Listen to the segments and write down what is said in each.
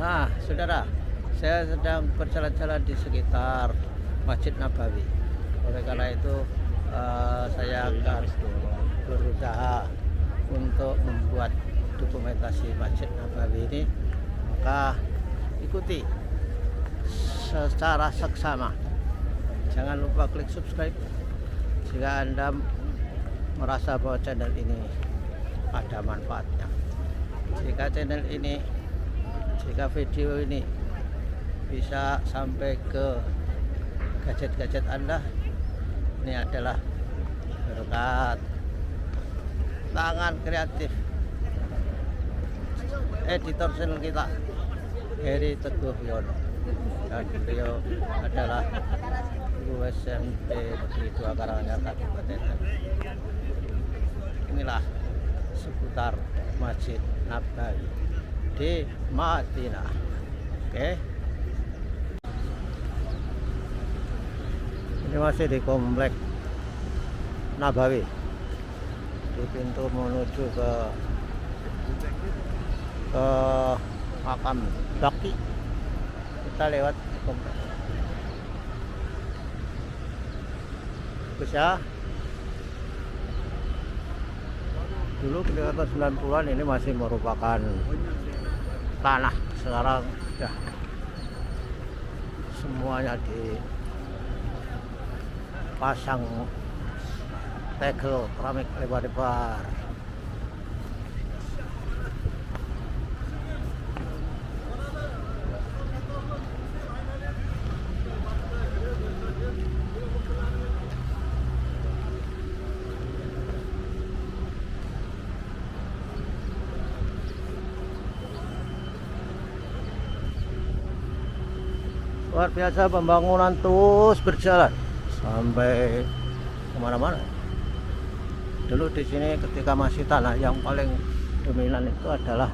Saudara, saya sedang berjalan-jalan di sekitar Masjid Nabawi. Oleh karena itu, saya akan berusaha untuk membuat dokumentasi Masjid Nabawi ini. Maka ikuti secara seksama. Jangan lupa klik subscribe jika Anda merasa bahwa channel ini ada manfaatnya. Jika video ini bisa sampai ke gadget-gadget Anda, ini adalah berkat tangan kreatif editor channel kita, Heri Teguh Yono, dan beliau adalah guru SMP Negeri 2 Karanganyar Kabupaten. Inilah seputar Masjid Nabawi di Madinah. Oke. Ini masih di komplek Nabawi, di pintu menuju ke makam Baki. Kita lewat komplek. Bisa. Dulu ketika tahun 90-an ini masih merupakan tanah, sekarang sudah semuanya dipasang tegel keramik lebar-lebar. Luar biasa, pembangunan terus berjalan sampai kemana-mana. Dulu di sini ketika masih tanah, yang paling dominan itu adalah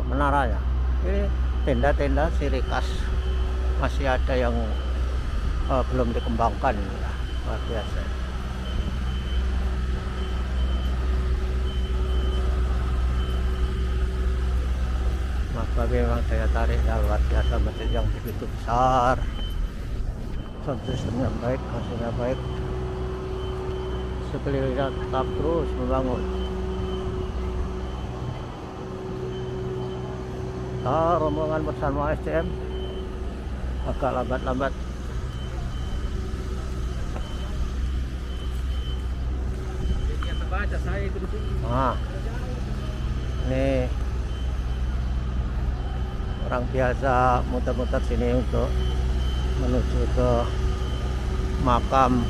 menaranya. Ini tenda-tenda ciri khas masih ada yang belum dikembangkan. Luar biasa. Maka memang daya tariknya luar biasa, masjid yang begitu besar, sound systemnya baik, hasilnya baik, sekelilingnya tetap terus membangun. Rombongan bersama SCM agak lambat-lambat. Ini orang biasa muter-muter sini untuk menuju ke makam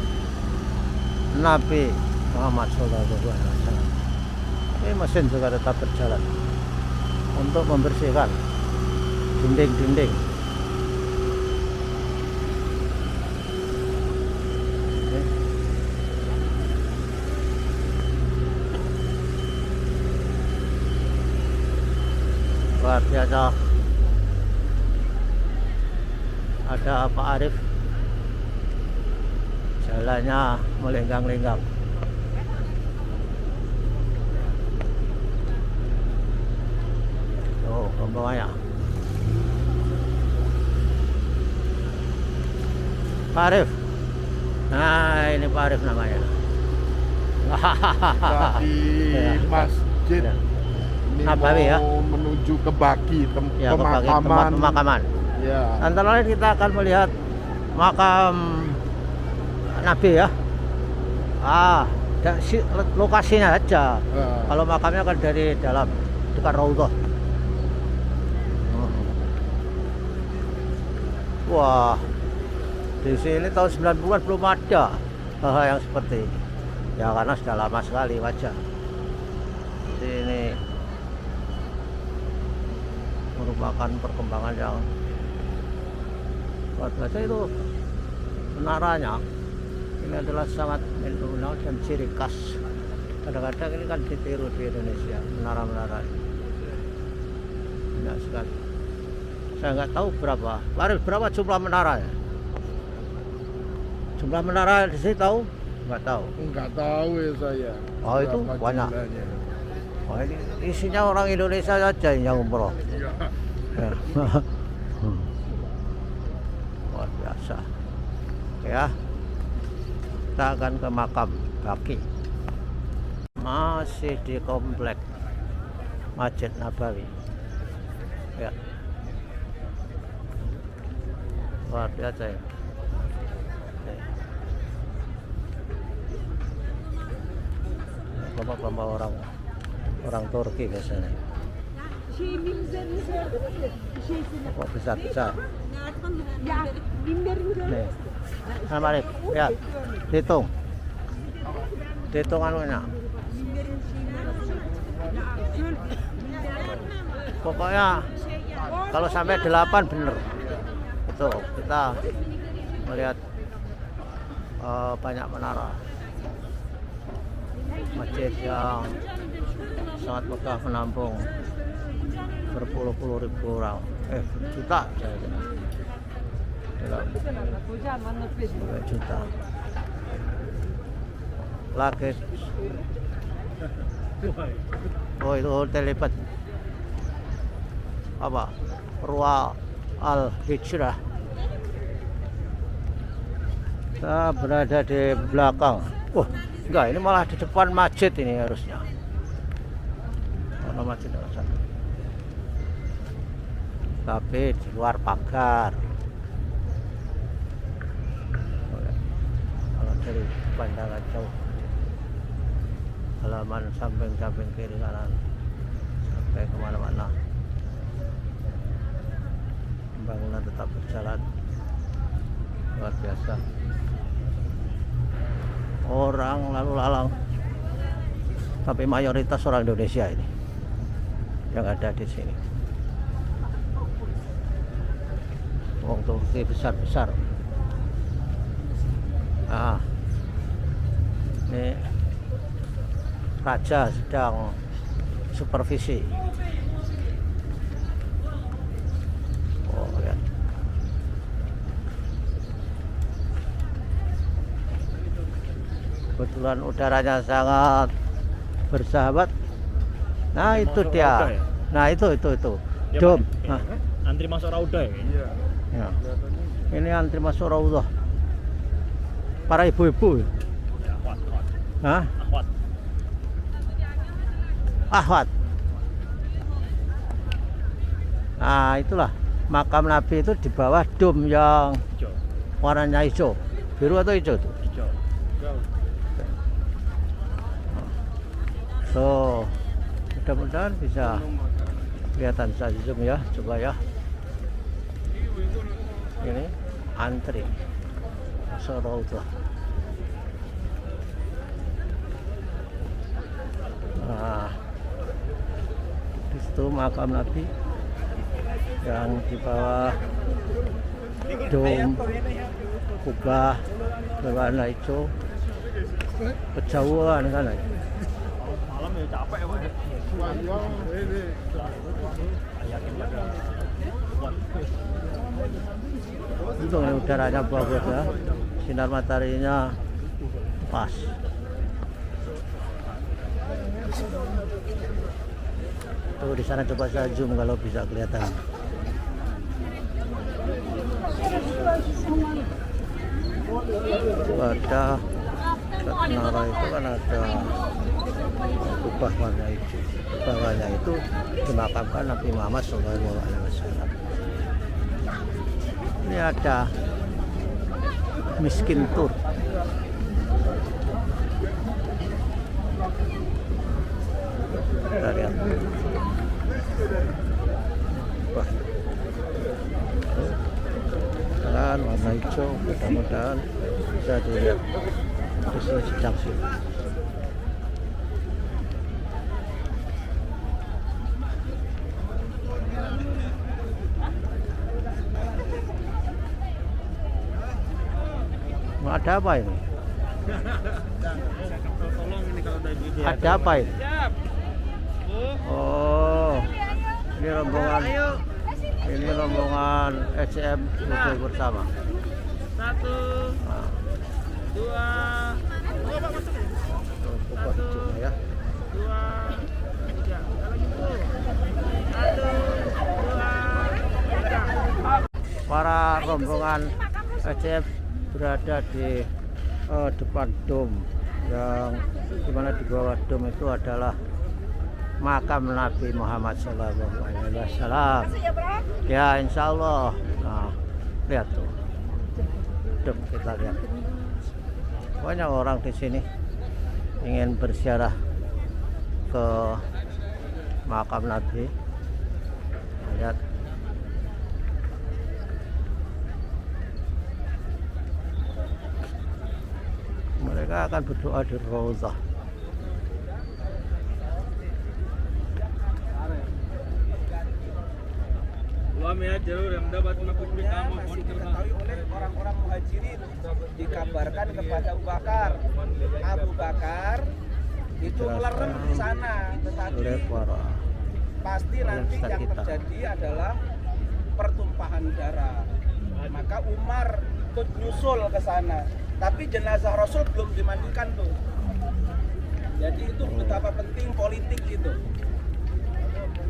Nabi Muhammad SAW. Ini mesin juga tetap berjalan untuk membersihkan dinding-dinding. Luar biasa. Ada Pak Arif, jalannya melenggang-lenggang. Oh, rombongannya Pak Arif. Nah, ini Pak Arif namanya. Dari Masjid Nabawi ya, menuju ke Baki, tempat pemakaman. pemakaman. Ya. Antara lain kita akan melihat makam Nabi ya. Lokasinya aja. Kalau makamnya kan dari dalam, dekat Raudhah. Wah, di sini tahun 90-an belum ada hal yang seperti ini. Ya karena sudah lama sekali wajah. Ini merupakan perkembangan yang luar biasa. Itu menaranya ini adalah sangat fenomenal dan ciri khas. Kadang-kadang ini kan ditiru di Indonesia, menara-menara banyak sekali. Saya nggak tahu berapa jumlah menaranya. Jumlah menara di sini tahu? Nggak tahu. Nggak tahu ya saya. Oh, itu berapa banyak. jumlahnya. Wah, ini isinya orang Indonesia saja yang umroh. Ya. Luar biasa. Ya, kita akan ke makam Baqi. Masih di komplek Masjid Nabawi. Ya, luar biasa ya. Kelompok-kelompok orang Turki biasanya. Kok besar-besar. Nih. Nah, balik. Ya. Dihitung. Dihitung anunya. Pokoknya kalau sampai 8 bener. Itu kita melihat banyak menara. Masjid yang sangat megah menampung berpuluh-puluh ribu orang, juta saya kira. Juta. Lagi. Oh, itu hotel lipat. Apa? Rua Al Hijrah. Kita berada di belakang. Oh, enggak, ini malah di depan masjid ini harusnya. Karena masjid ada sana. Tapi di luar pagar. Kalau dari pandangan jauh, halaman samping-samping kiri kanan sampai kemana-mana. Pembangunan tetap berjalan. Luar biasa. Orang lalu lalang, tapi mayoritas orang Indonesia ini yang ada di sini. Wong Turki besar-besar. Nah, ini raja sedang supervisi. Oh ya. Kebetulan udaranya sangat bersahabat. Nah, itu dia. Nah, itu. Dom. Nah. Antri masuk Raudah ya? Iya. Ya. Ini antri masuk Raudah. Para ibu-ibu. Ya, Ahwat. Hah? Ahwat. Ahwat. Nah, itulah makam Nabi itu di bawah dom yang Hijau. warnanya hijau. Biru atau hijau tuh? Hijau. So, mudah-mudahan bisa kelihatan saya zoom ya, coba ya. Ini antri masuk Raudah. Nah, di situ makam Nabi yang di bawah dom kubah berwarna hijau, kejauhan sana. Malam ya capek ya, Pak. Yakin pada kuat. Untung ini udaranya bagus ya, sinar mataharinya pas. Tuh di sana coba saya zoom kalau bisa kelihatan. Ada menara itu kan ada kubah warna hijau. Bawahnya itu dimakamkan Nabi Muhammad SAW. Ini ada Miskin Tur. Kita lihat. Wah. Kan warna hijau, mudah-mudahan bisa dilihat di sini sejak sini. Ada apa ini? Ada apa ini? Oh, ini rombongan SM Buku Bersama. 1, 2, Buku hijau ya. 2, para rombongan SCM berada di depan dom, yang dimana di bawah dom itu adalah makam Nabi Muhammad SAW. Ya, insya Allah. Nah, lihat tuh dom, kita lihat. Banyak orang di sini ingin berziarah ke makam Nabi. Lihat. Mereka akan berdoa di Rauzah. Masih diketahui oleh orang-orang muhajirin, dikabarkan kepada Abu Bakar. Abu Bakar itu melerem di sana, tetapi pasti nanti yang terjadi adalah pertumpahan darah. Maka Umar ikut nyusul ke sana, tapi jenazah Rasul belum dimandikan tuh. Jadi itu betapa penting politik itu.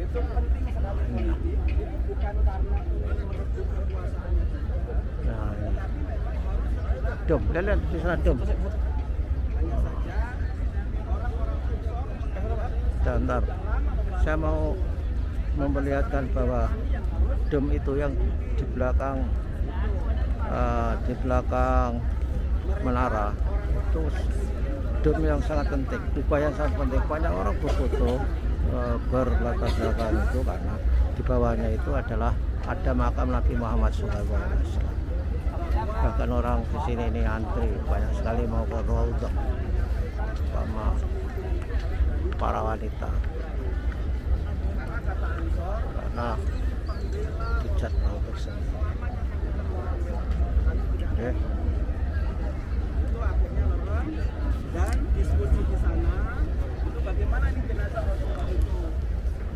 Itu penting sekali politik. Itu bukan karena ingin merebut kekuasaannya. Nah, dom, lihat di sana dom. Hanya saja orang-orang Bentar, saya mau memperlihatkan bahwa dom itu yang di belakang menara itu dom yang sangat penting, upaya yang sangat penting. Banyak orang berfoto berlatar belakang itu karena di bawahnya itu adalah ada makam Nabi Muhammad SAW. Bahkan orang di sini ini antri banyak sekali mau ke Rauzah sama para wanita karena hujat mau bersama. Oke. itu akhirnya lerem dan diskusi di sana itu bagaimana nih jenazah Rasulullah itu.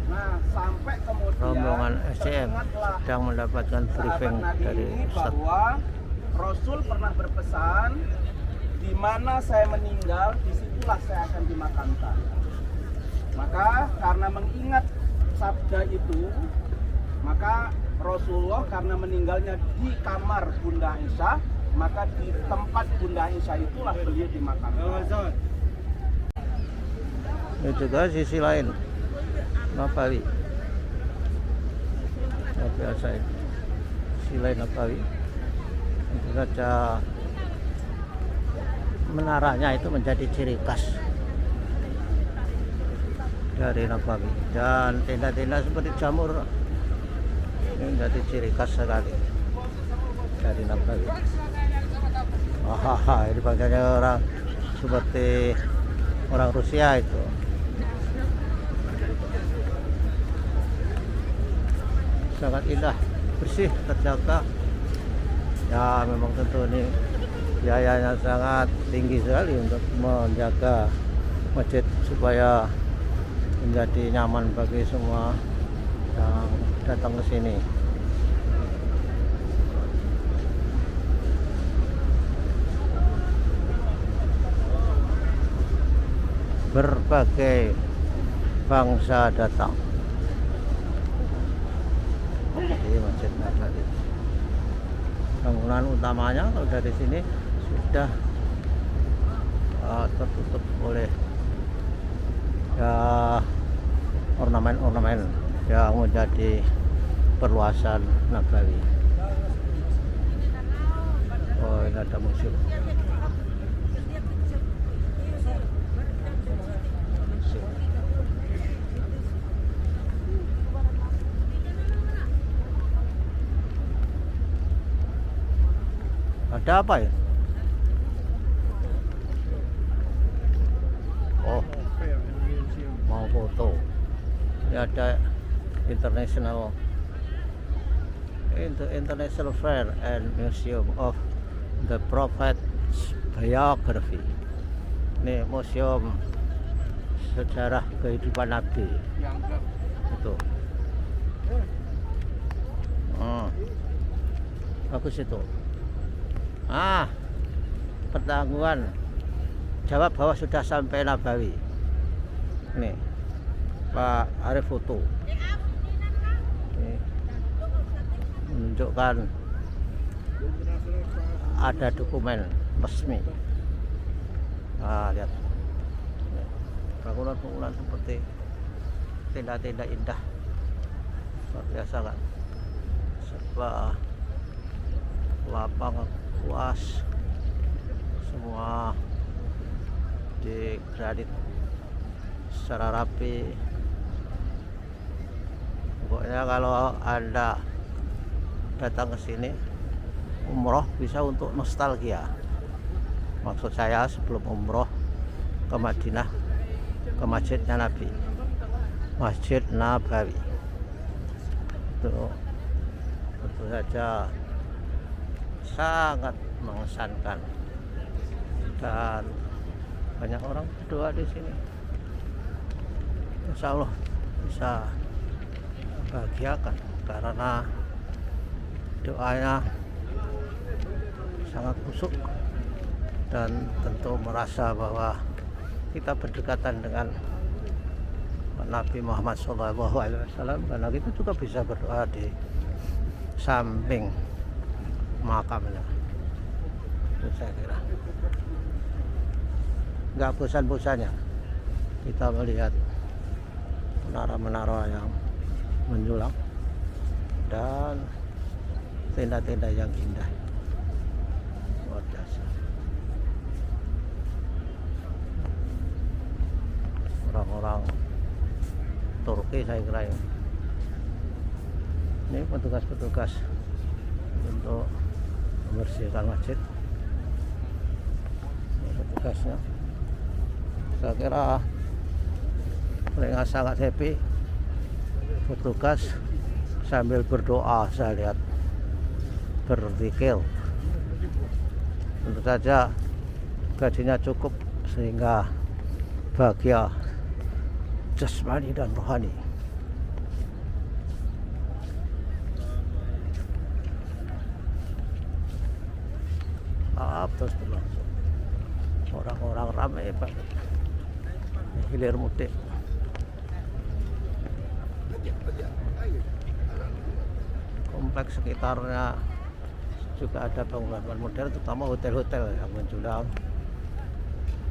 Nah, sampai kemudian Rombongan SCM teringatlah sedang mendapatkan briefing sahabat Nabi dari ini Ustaz. bahwa Rasul pernah berpesan, di mana saya meninggal, disitulah saya akan dimakamkan. Maka karena mengingat sabda itu, maka Rasulullah karena meninggalnya di kamar Bunda Aisyah, maka di tempat Bunda Aisyah itulah beliau dimakamkan. Ini juga sisi lain Nabawi. Nah, biasa ini sisi lain Nabawi. Tentu saja menaranya itu menjadi ciri khas dari Nabawi, dan tenda-tenda seperti jamur ini menjadi ciri khas sekali dari Nabawi. Ini bagiannya orang seperti orang Rusia itu. Sangat indah, bersih, terjaga. Ya, memang tentu ini biayanya sangat tinggi sekali untuk menjaga masjid supaya menjadi nyaman bagi semua yang datang ke sini. Berbagai bangsa datang di Masjid Nabawi. Bangunan utamanya kalau dari sini sudah tertutup oleh ya ornamen-ornamen yang menjadi perluasan Nabawi. Oh, ini ada museum. Ada apa ya? Oh, mau foto. Ini ada International Fair and Museum of the Prophet's Biography. Ini museum sejarah kehidupan Nabi. Itu. Bagus itu. Pertanggungan jawab bahwa sudah sampai Nabawi. Nih, Pak Arif foto. Ini menunjukkan ada dokumen resmi. Nah, lihat bangunan-bangunan seperti tenda-tenda indah, luar biasa kan, sebuah lapangan luas, semua digranit secara rapi. Pokoknya kalau Anda datang ke sini umroh bisa untuk nostalgia. Maksud saya sebelum umroh ke Madinah, ke masjidnya Nabi, Masjid Nabawi, itu tentu saja sangat mengesankan dan banyak orang berdoa di sini. Insya Allah bisa membahagiakan karena doanya sangat khusyuk dan tentu merasa bahwa kita berdekatan dengan Nabi Muhammad SAW, karena kita juga bisa berdoa di samping makamnya. Itu saya kira nggak bosan-bosannya kita melihat menara-menara yang menjulang dan tenda-tenda yang indah, luar biasa. Orang-orang Turki saya kira ya. Ini petugas-petugas untuk membersihkan masjid. Ini petugasnya. Saya kira mereka sangat happy. Petugas sambil berdoa, saya lihat berzikir. Tentu saja gajinya cukup sehingga bahagia jasmani dan rohani. Terus berlangsung, orang-orang ramai banget, hilir mudik. Kompleks sekitarnya juga ada bangunan modern, terutama hotel-hotel yang menjulang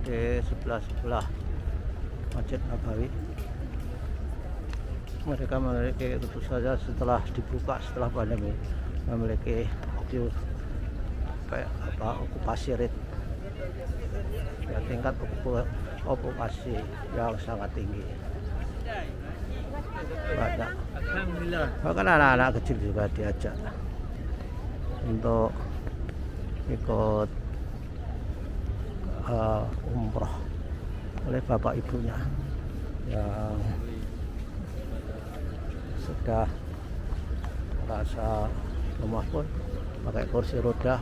di sebelah-sebelah Masjid Nabawi. Mereka memiliki, tentu saja setelah dibuka setelah pandemi, memiliki okupasi rate ya, tingkat okupasi yang sangat tinggi. Banyak bahkan anak-anak kecil juga diajak untuk ikut umroh oleh bapak ibunya yang sudah merasa lemah pun pakai kursi roda.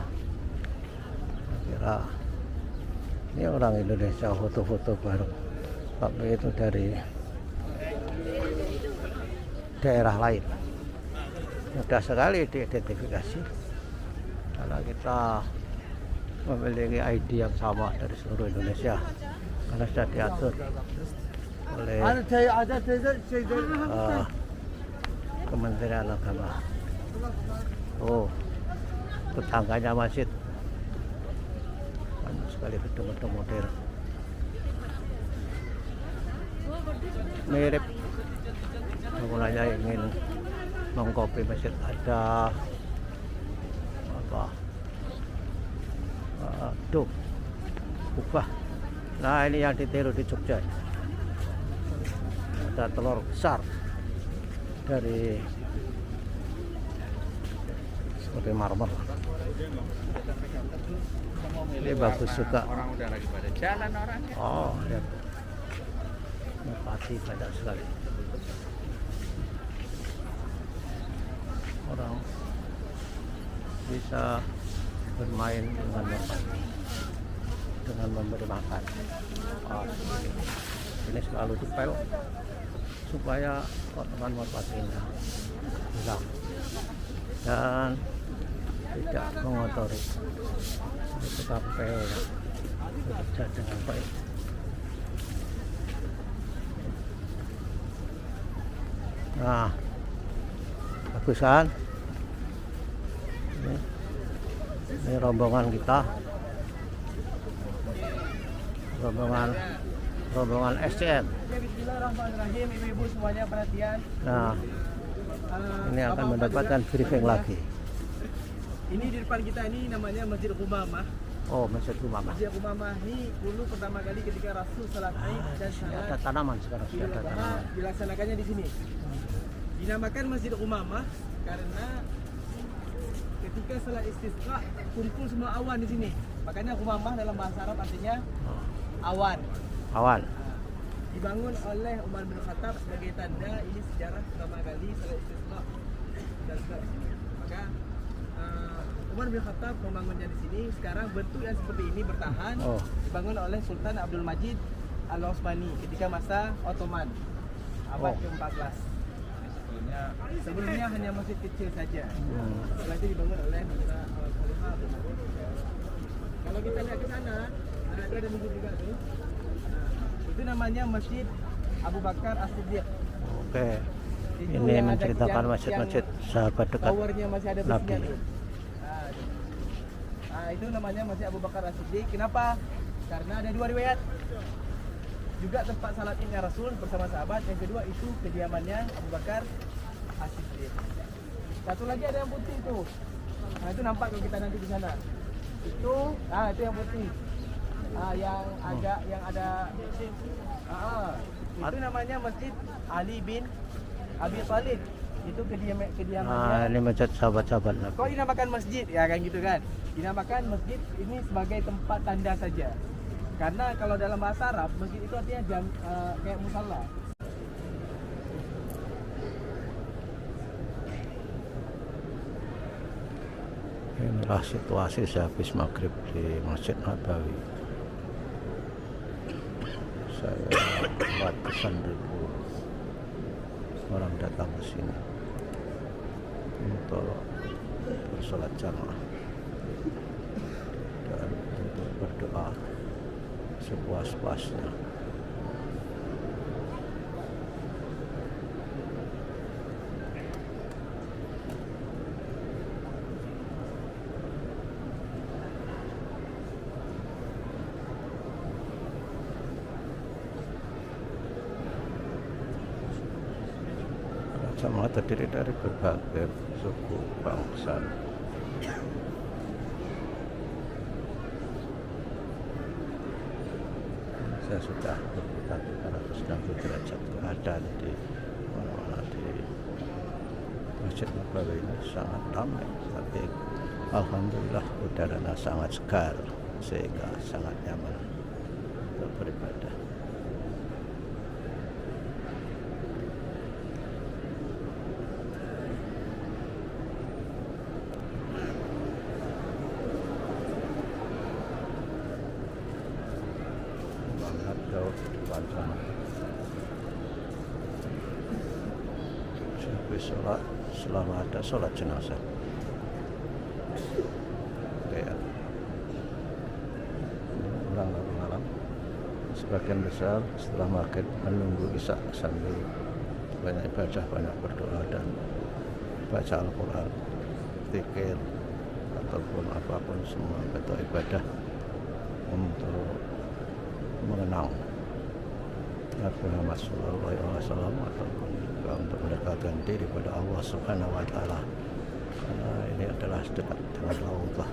Kira ini orang Indonesia foto-foto bareng, tapi itu dari daerah lain. Mudah sekali diidentifikasi karena kita memiliki ID yang sama dari seluruh Indonesia karena sudah diatur oleh Kementerian Agama. Oh, tetangganya masjid, banyak sekali gedung-gedung modern mirip bangunannya ingin mengcopy masjid. Ada apa kubah. Nah, ini yang ditiru di Jogja. Ada telur besar dari seperti marmer. Ini bagus juga. Orang udah lagi pada jalan orang. Oh, lihat. Merpati banyak sekali. Orang bisa bermain dengan merpati dengan memberi makan. Oh, ini selalu dipel supaya kotoran merpatinya hilang dan tidak mengotori. Itu sampai bekerja dengan baik. Nah, bagus kan? Ini Ini rombongan kita, rombongan SCM. Bismillahirrahmanirrahim, ibu-ibu semuanya perhatian. Nah, ini akan mendapatkan briefing lagi. Ini di depan kita ini namanya Masjid Umamah. Oh, Masjid Umamah. Masjid Umamah ini dulu pertama kali ketika Rasul salat Id dan Sudah ada salat tanaman sekarang, sudah ada Idul Adha tanaman. dilaksanakannya di sini. Dinamakan Masjid Umamah karena ketika salat istisqa kumpul semua awan di sini. Makanya Umamah dalam bahasa Arab artinya Oh, awan. awan. Dibangun oleh Umar bin Khattab sebagai tanda ini sejarah pertama kali salat istisqa dan salat. Maka Umar bin Khattab membangunnya di sini. Sekarang bentuk yang seperti ini bertahan Oh. dibangun oleh Sultan Abdul Majid Al-Utsmani ketika masa Ottoman abad Oh. ke-14. Sebelumnya hanya masjid kecil saja. Hmm. Setelah itu dibangun oleh masa Khalifah Abdul Majid. Kalau kita lihat ke sana, itu ada masjid juga tuh. Itu namanya Masjid Abu Bakar As-Siddiq. Oke. Itu Ini yang ada- menceritakan yang- masjid-masjid sahabat dekat Towernya masih ada Nabi. besinya tuh. Nah, itu namanya Masjid Abu Bakar As-Siddiq. Kenapa? Karena ada dua riwayat. Juga tempat salat Idnya Rasul bersama sahabat. Yang kedua itu kediamannya Abu Bakar As-Siddiq. Satu lagi ada yang putih itu. Nah, itu nampak kalau kita nanti di sana. Itu, itu yang putih. Yang agak yang ada. Itu namanya Masjid Ali bin Abi Thalib. Itu kediamannya. Nah, ini masjid sahabat-sahabat Nabi. Kok dinamakan masjid? Ya kan gitu kan. Dinamakan masjid ini sebagai tempat tanda saja. Karena kalau dalam bahasa Arab, masjid itu artinya kayak musalla. Inilah situasi sehabis maghrib di Masjid Nabawi. Saya ratusan ribu orang datang ke sini untuk bersolat jamaah dan untuk berdoa sepuas-puasnya. Jamaah terdiri dari berbagai suku bangsa. Saya sudah berputar 360 derajat keadaan di mana-mana di Masjid Nabawi ini sangat ramai, tapi alhamdulillah udaranya sangat segar sehingga sangat nyaman untuk beribadah. Jauh di depan sana. Habis sholat, selama ada sholat jenazah. Oke ya. Ini ulang malam. Sebagian besar setelah maghrib menunggu isya sambil banyak ibadah, banyak berdoa dan baca Al-Quran, zikir ataupun apapun semua bentuk ibadah untuk mengenang Nabi Muhammad SAW ataupun juga untuk mendekatkan diri pada Allah Subhanahu wa Ta'ala, karena ini adalah dekat dengan Allah.